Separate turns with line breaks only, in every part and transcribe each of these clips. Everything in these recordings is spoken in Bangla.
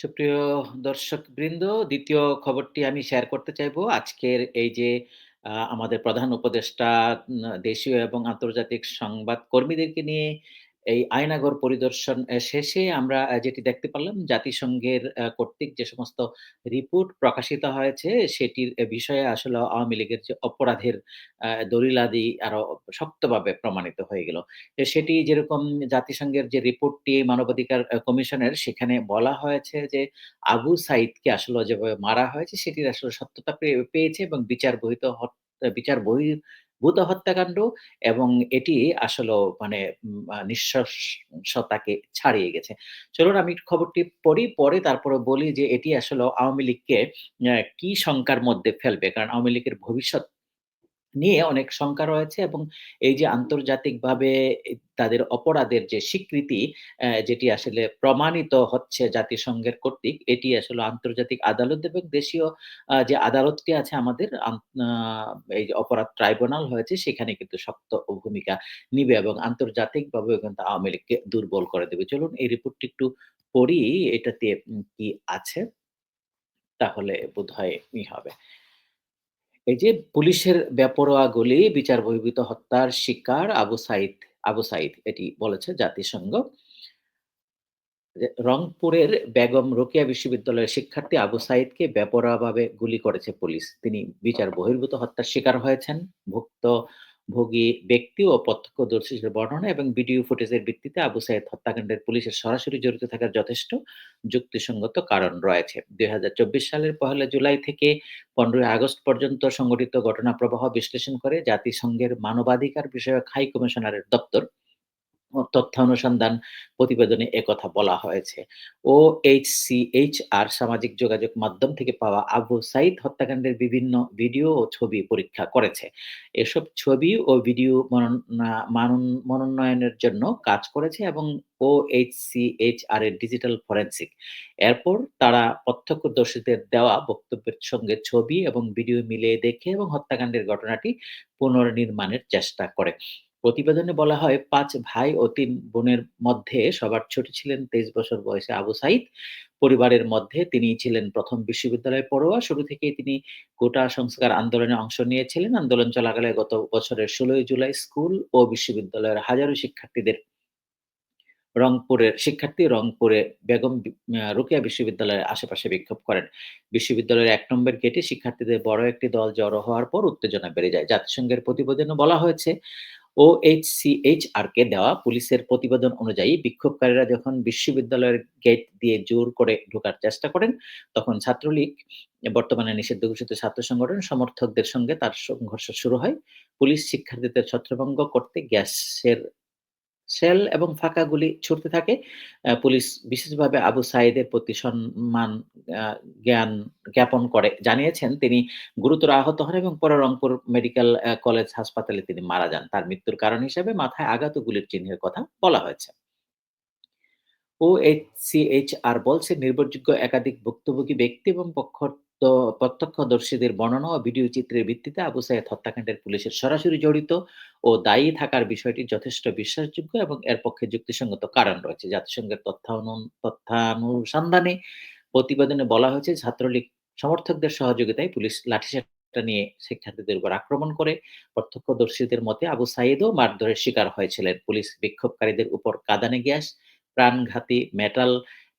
সুপ্রিয় দর্শকবৃন্দ, ২য় খবরটি আমি শেয়ার করতে চাইবো। আজকের এই যে আমাদের প্রধান উপদেষ্টা দেশীয় এবং আন্তর্জাতিক সংবাদ কর্মীদেরকে নিয়ে এই আয়নাঘর পরিদর্শন শেষে আমরা যেটি দেখতে পারলাম জাতিসংঘের কর্তৃক যে সমস্ত রিপোর্ট প্রকাশিত হয়েছে সেটির বিষয়ে আসলে আওয়ামী লীগের যে অপরাধের দলিলাদি আরো শক্তভাবে প্রমাণিত হয়ে গেল। সেটি যেরকম জাতিসংঘের যে রিপোর্টটি মানবাধিকার কমিশনের সেখানে বলা হয়েছে যে আবু সাইদকে আসলে যেভাবে মারা হয়েছে সেটির আসলে সত্যতা পেয়েছে এবং বিচার বহির্ভূত হত্যাকাণ্ড এবং এটি আসলেও মানে নৃশংসতাকে ছাড়িয়ে গেছে। চলুন আমি খবরটি পড়ি, পরে তারপরে বলি যে এটি আসলেও আওয়ামী লীগকে কি শঙ্কার মধ্যে ফেলবে। কারণ আওয়ামী লীগের ভবিষ্যৎ নিয়ে অনেক শঙ্কা রয়েছে এবং এই যে আন্তর্জাতিকভাবে তাদের অপরাধের যে স্বীকৃতি যেটি আসলে প্রমাণিত হচ্ছে জাতিসংঘের কর্তৃক, এটি আসলে আন্তর্জাতিক আদালত এবং দেশীয় যে আদালতটি আছে আমাদের এই যে অপরাধ ট্রাইব্যুনাল হয়েছে সেখানে কিন্তু শক্ত ভূমিকা নিবে এবং আন্তর্জাতিকভাবেও কিন্তু আওয়ামী লীগকে দুর্বল করে দেবে। চলুন এই রিপোর্টটি একটু পড়ি, এটাতে কি আছে? তাহলে বোধহয় হবে। এই যে পুলিশের বেপরোয়া গুলি, বিচার বহির্ভূত হত্যার শিকার আবু সাইদ এটি বলেছে জাতিসংঘ। যে রংপুরের বেগম রোকেয়া বিশ্ববিদ্যালয়ের শিক্ষার্থী আবু সাইদকে বেপরোয়াভাবে গুলি করেছে পুলিশ। তিনি বিচার বহির্ভূত হত্যার শিকার হয়েছেন। ভুক্তভোগী ব্যক্তি ও প্রত্যক্ষদর্শীদের বর্ণনা এবং ভিডিও ফুটেজের ভিত্তিতে আবু সাইদ হত্যাকাণ্ডের পুলিশের সরাসরি জড়িত থাকার যথেষ্ট যুক্তিসঙ্গত কারণ রয়েছে। ২০২৪ সালের ১লা জুলাই থেকে ১৫ই আগস্ট পর্যন্ত সংঘটিত ঘটনা প্রবাহ বিশ্লেষণ করে জাতিসংঘের মানবাধিকার বিষয়ক হাই কমিশনারের দপ্তর তথ্যানুসন্ধান প্রতিবেদনে একথা বলা হয়েছে। ওএইচসিএইচআর সামাজিক যোগাযোগ মাধ্যম থেকে পাওয়া আবু সাইদ হত্যাকাণ্ডের বিভিন্ন ভিডিও ও ছবি পরীক্ষা করেছে। এসব ছবি ও ভিডিও মনোনয়নের জন্য কাজ করেছে এবং ওএইচসিএইচআর এর ডিজিটাল ফরেনসিক। এরপর তারা প্রত্যক্ষদর্শীদের দেওয়া বক্তব্যের সঙ্গে ছবি এবং ভিডিও মিলিয়ে দেখে এবং হত্যাকাণ্ডের ঘটনাটি পুনর্নির্মাণের চেষ্টা করে। প্রতিবেদনে বলা হয় ৫ ভাই ও ৩ বোনের মধ্যে সবার ছোট ছিলেন ২৩ বছর বয়সী আবু সাইদ। পরিবারের মধ্যে তিনিই ছিলেন ১ম বিশ্ববিদ্যালয় পড়ুয়া। শুরু থেকেই তিনি কোটা সংস্কার আন্দোলনে অংশ নিয়েছিলেন। আন্দোলন চলাকালে গত বছরের ১৬ই জুলাই স্কুল ও বিশ্ববিদ্যালয়ের হাজারো রংপুরে বেগম রোকেয়া বিশ্ববিদ্যালয়ের আশেপাশে বিক্ষোভ করেন। বিশ্ববিদ্যালয়ের ১ নম্বর গেটে শিক্ষার্থীদের বড় একটি দল জড়ো হওয়ার পর উত্তেজনা বেড়ে যায়। জাতিসংঘের প্রতিবেদনে বলা হয়েছে ওএইচসিএইচআরকে দেওয়া পুলিশের প্রতিবেদন অনুযায়ী বিক্ষোভকারীরা যখন বিশ্ববিদ্যালয়ের গেট দিয়ে জোর করে ঢোকার চেষ্টা করেন, তখন ছাত্রলীগ, বর্তমানে নিষিদ্ধ ঘোষিত ছাত্র সংগঠন সমর্থকদের সঙ্গে তার সংঘর্ষ শুরু হয়। পুলিশ শিক্ষার্থীদের ছত্রভঙ্গ করতে গ্যাসের শেল এবং ফাঁকা গুলি ছুড়তে থাকে। পুলিশ বিশেষভাবে আবু সাঈদের প্রতি সম্মান আ জ্ঞান জ্ঞাপন করে জানিয়েছেন তিনি গুরুতর আহত হন এবং পরে রংপুর মেডিকেল কলেজ হাসপাতালে তিনি মারা যান। তার মৃত্যুর কারণ হিসেবে মাথায় আঘাত ও গুলির চিহ্নের কথা বলা হয়েছে। ওএইচসিএইচআর বলছে নির্ভরযোগ্য একাধিক ভুক্তভোগী ব্যক্তি এবং প্রত্যক্ষদর্শীদের বর্ণনা ও ভিডিও চিত্রের ভিত্তিতে আবু সাইদ হত্যাকাণ্ডের পুলিশের সরাসরি জড়িত ও দায়ী থাকার বিষয়টি যথেষ্ট বিশ্বাসযোগ্য এবং এর পক্ষে যুক্তিসঙ্গত কারণ রয়েছে। জাতিসংঘের তথ্যানুসন্ধানে প্রতিবেদনে বলা হয়েছে ছাত্রলীগ সমর্থকদের সহযোগিতায় পুলিশ লাঠিসোঁটা নিয়ে শিক্ষার্থীদের উপর আক্রমণ করে। প্রত্যক্ষদর্শীদের মতে আবু সাইদও মারধরের শিকার হয়েছিলেন। পুলিশ বিক্ষোভকারীদের উপর কাঁদানে গ্যাস, প্রাণঘাতী মেটাল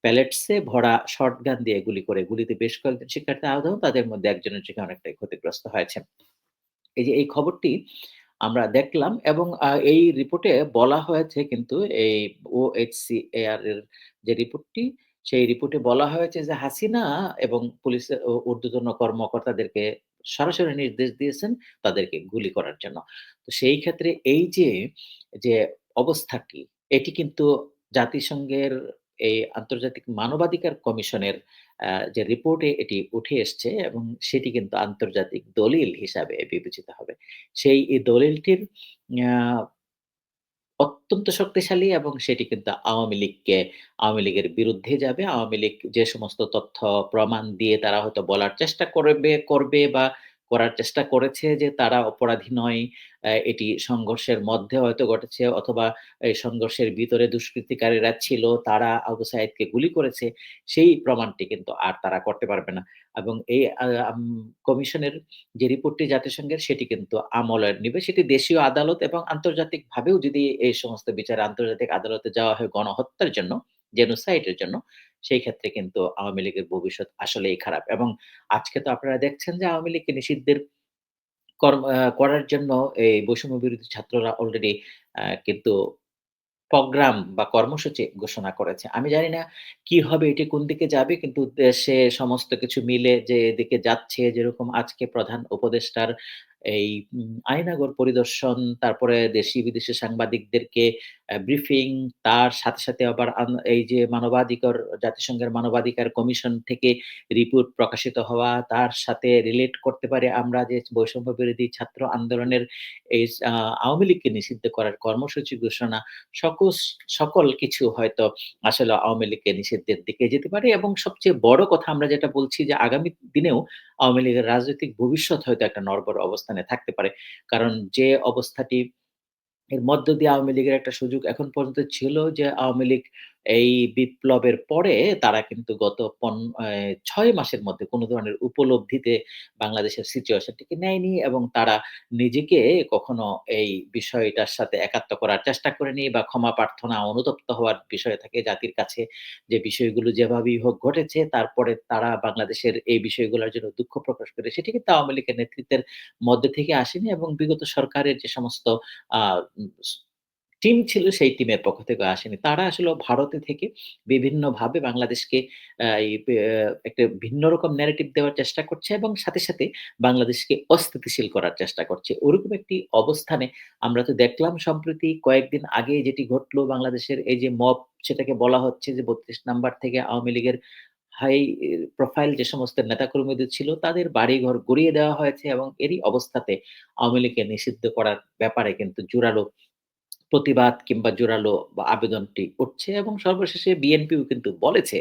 প্যালেটসে ভরা শটগান দিয়ে গুলি করে। গুলিতে বেশ কয়েকজন শিক্ষার্থী আহত হন, তাদের মধ্যে একজনের চোখে অনেকটাই ক্ষতিগ্রস্ত হয়েছেন। এই যে এই খবরটি আমরা দেখলাম এবং এই রিপোর্টে বলা হয়েছে কিন্তু এই ওএইচসিএআর এর যে রিপোর্টটি, সেই রিপোর্টে বলা হয়েছে যে হাসিনা এবং পুলিশের ঊর্ধ্বতন কর্মকর্তাদেরকে সরাসরি নির্দেশ দিয়েছেন তাদেরকে গুলি করার জন্য। তো সেই ক্ষেত্রে এই যে অবস্থাটি, এটি কিন্তু জাতিসংঘের এই আন্তর্জাতিক মানবাধিকার কমিশনের যে রিপোর্টে এটি উঠে এসছে এবং সেটি কিন্তু আন্তর্জাতিক দলিল হিসাবে বিবেচিত হবে। সেই দলিলটির আ অত্যন্ত শক্তিশালী এবং সেটি কিন্তু আওয়ামী লীগের বিরুদ্ধে যাবে। আওয়ামী লীগ যে সমস্ত তথ্য প্রমাণ দিয়ে তারা হয়তো বলার চেষ্টা করবে বা করার চেষ্টা করেছে যে তারা অপরাধী নয়। এটি সংঘর্ষের মধ্যে হয়তো ঘটেছে অথবা এই সংঘর্ষের ভিতরে দুষ্কৃতিকারীরা ছিল, তারা আবু সাঈদকে গুলি করেছে। সেই প্রমাণটি কিন্তু আর তারা করতে পারবে না। এবং এই আ আম কমিশনের যে রিপোর্টটি জাতিসংঘের সেটি কিন্তু আমলে নিবে। সেটি দেশীয় আদালত এবং আন্তর্জাতিকভাবেও যদি এই সমস্ত বিচারে আন্তর্জাতিক আদালতে যাওয়া হয় গণহত্যার জন্য, জেনোসাইড এর জন্য, সেই ক্ষেত্রে কিন্তু আওয়ামী লীগের ভবিষ্যৎ আসলেই খারাপ। এবং আজকে তো আপনারা দেখছেন যে আওয়ামী লীগকে নিষিদ্ধের করার জন্য এই বৈষম্য বিরোধী ছাত্ররা অলরেডি কিন্তু প্রোগ্রাম বা কর্মসূচি ঘোষণা করেছে। আমি জানি না কি হবে, এটি কোন দিকে যাবে, কিন্তু দেশে সমস্ত কিছু মিলে যে এদিকে যাচ্ছে, যেরকম আজকে প্রধান উপদেষ্টার এই আয়নাঘর পরিদর্শন, তারপরে দেশি বিদেশি সাংবাদিকদেরকে ব্রিফিং, তার সাথে, সাথে আবার এই যে জাতিসংঘের মানবাধিকার কমিশন থেকে রিপোর্ট প্রকাশিত হওয়া, তার সাথে রিলেট করতে পারে আমরা যে বৈষম্য বিরোধী ছাত্র আন্দোলনের এই আওয়ামী লীগকে নিষিদ্ধ করার কর্মসূচি ঘোষণা, সকস সকল কিছু হয়তো আসলে আওয়ামী লীগকে নিষিদ্ধের দিকে যেতে পারে। এবং সবচেয়ে বড় কথা আমরা যেটা বলছি যে আগামী দিনেও আওয়ামী লীগের রাজনৈতিক ভবিষ্যৎ হয়তো একটা নড়বড়ে অবস্থানে থাকতে পারে। কারণ যে অবস্থাটি এর মধ্য দিয়ে আওয়ামী লীগের একটা সুযোগ এখন পর্যন্ত ছিল যে আওয়ামী লীগ এই বিপ্লবের পরে তারা কিন্তু গত ৬ মাসের মধ্যে কোন ধরনের উপলব্ধিতে বাংলাদেশের সিচুয়েশনটিকে নেয়নি এবং তারা নিজেকে কখনো এই বিষয়টার সাথে একাত্ম করার চেষ্টা করেনি বা ক্ষমা প্রার্থনা, অনুতপ্ত হওয়ার বিষয় থাকে জাতির কাছে, যে বিষয়গুলো যেভাবেই হোক ঘটেছে। তারপরে তারা বাংলাদেশের এই বিষয়গুলোর জন্য দুঃখ প্রকাশ করে। সেটি কিন্তু আওয়ামী লীগের নেতৃত্বের মধ্যে থেকে আসেনি এবং বিগত সরকারের যে সমস্ত আ উম স টিম ছিল সেই টিমের পক্ষ থেকে আসেনি। তারা আসলে ভারতে থেকে বিভিন্নভাবে বাংলাদেশকে এই একটা ভিন্ন রকম ন্যারেটিভ দেওয়ার চেষ্টা করছে এবং সাথে, সাথে বাংলাদেশকে অস্থিতিশীল করার চেষ্টা করছে। ওরকম একটি অবস্থানে আমরা তো দেখলাম সম্প্রতি কয়েকদিন আগে যেটি ঘটলো বাংলাদেশের এই যে মব, সেটাকে বলা হচ্ছে যে ৩২ নাম্বার থেকে আওয়ামী লীগের হাই প্রোফাইল যে সমস্ত নেতাকর্মীদের ছিল তাদের বাড়িঘর গুড়িয়ে দেওয়া হয়েছে এবং এরই অবস্থাতে আওয়ামী লীগকে নিষিদ্ধ করার ব্যাপারে কিন্তু জোরালো প্রতিবাদ কিংবা জোরালো বা আবেদনটি উঠছে এবং সর্বশেষে বিএনপিও কিন্তু বলেছে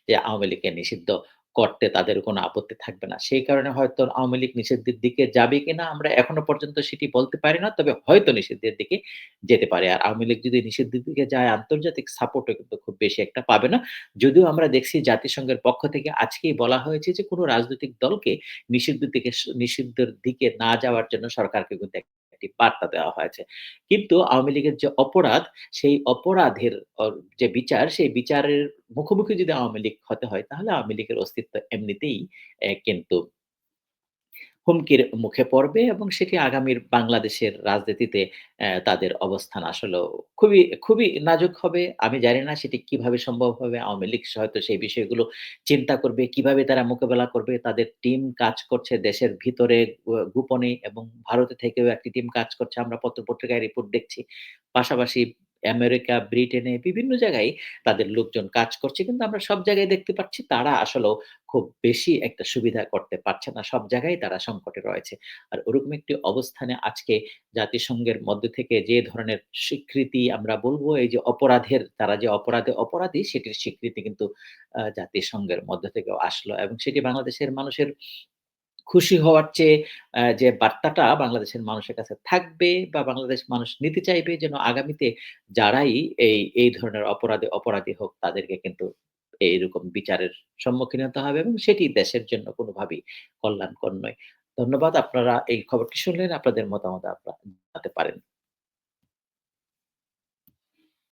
যে আওয়ামী লীগকে নিষিদ্ধ করতে তাদের কোনো আপত্তি থাকবে না। সেই কারণে হয়তো আওয়ামী লীগ নিষিদ্ধের দিকে যাবে কিনা আমরা এখনো পর্যন্ত সেটি বলতে পারি না। তবে হয়তো নিষিদ্ধের দিকে যেতে পারে। আর আওয়ামী লীগ যদি নিষিদ্ধের দিকে যায় আন্তর্জাতিক সাপোর্টও কিন্তু খুব বেশি একটা পাবে না। যদিও আমরা দেখছি জাতিসংঘের পক্ষ থেকে আজকেই বলা হয়েছে যে কোনো রাজনৈতিক দলকে নিষিদ্ধের দিকে না যাওয়ার জন্য সরকারকে কিন্তু একটি বার্তা দেওয়া হয়েছে। কিন্তু আওয়ামী লীগের যে অপরাধ, সেই অপরাধের যে বিচার, সেই বিচারের মুখোমুখি যদি আওয়ামী লীগ হতে হয়, তাহলে আওয়ামী লীগের অস্তিত্ব এমনিতেই কিন্তু হুমকির মুখে পড়বে এবং সেটি আগামীর বাংলাদেশের রাজনীতিতে তাদের অবস্থান আসলেও খুবই নাজুক হবে। আমি জানি না সেটি কিভাবে সম্ভব হবে। আওয়ামী লীগ হয়তো সেই বিষয়গুলো চিন্তা করবে, কিভাবে তারা মোকাবেলা করবে। তাদের টিম কাজ করছে দেশের ভিতরে গোপনে এবং ভারতে থেকেও একটি টিম কাজ করছে। আমরা পত্র-পত্রিকায় রিপোর্ট দেখছি। পাশাপাশি আমেরিকা, ব্রিটেনে বিভিন্ন জায়গায় তাদের লোকজন কাজ করছে। কিন্তু আমরা সব জায়গায় দেখতে পাচ্ছি তারা আসলেও খুব বেশি একটা সুবিধা করতে পারছে না। সব জায়গায় তারা সংকটে রয়েছে। আর ওরকম একটি অবস্থানে আজকে জাতিসংঘের মধ্য থেকে যে ধরনের স্বীকৃতি আমরা বলব, এই যে অপরাধের, তারা যে অপরাধে অপরাধী সেটির স্বীকৃতি কিন্তু জাতিসংঘের মধ্য থেকেও আসলো এবং সেটি বাংলাদেশের মানুষের খুশি হওয়ার চেয়ে যে বার্তাটা বাংলাদেশের মানুষের কাছে থাকবে বা বাংলাদেশ মানুষ নিতে চাইবে, যেন আগামীতে যারাই এই ধরনের অপরাধে অপরাধী হোক তাদেরকে কিন্তু এইরকম বিচারের সম্মুখীন হতে হবে এবং সেটি দেশের জন্য কোনোভাবেই কল্যাণকর নয়। ধন্যবাদ। আপনারা এই খবরটি শুনলেন। আপনাদের মতামত জানাতে পারেন।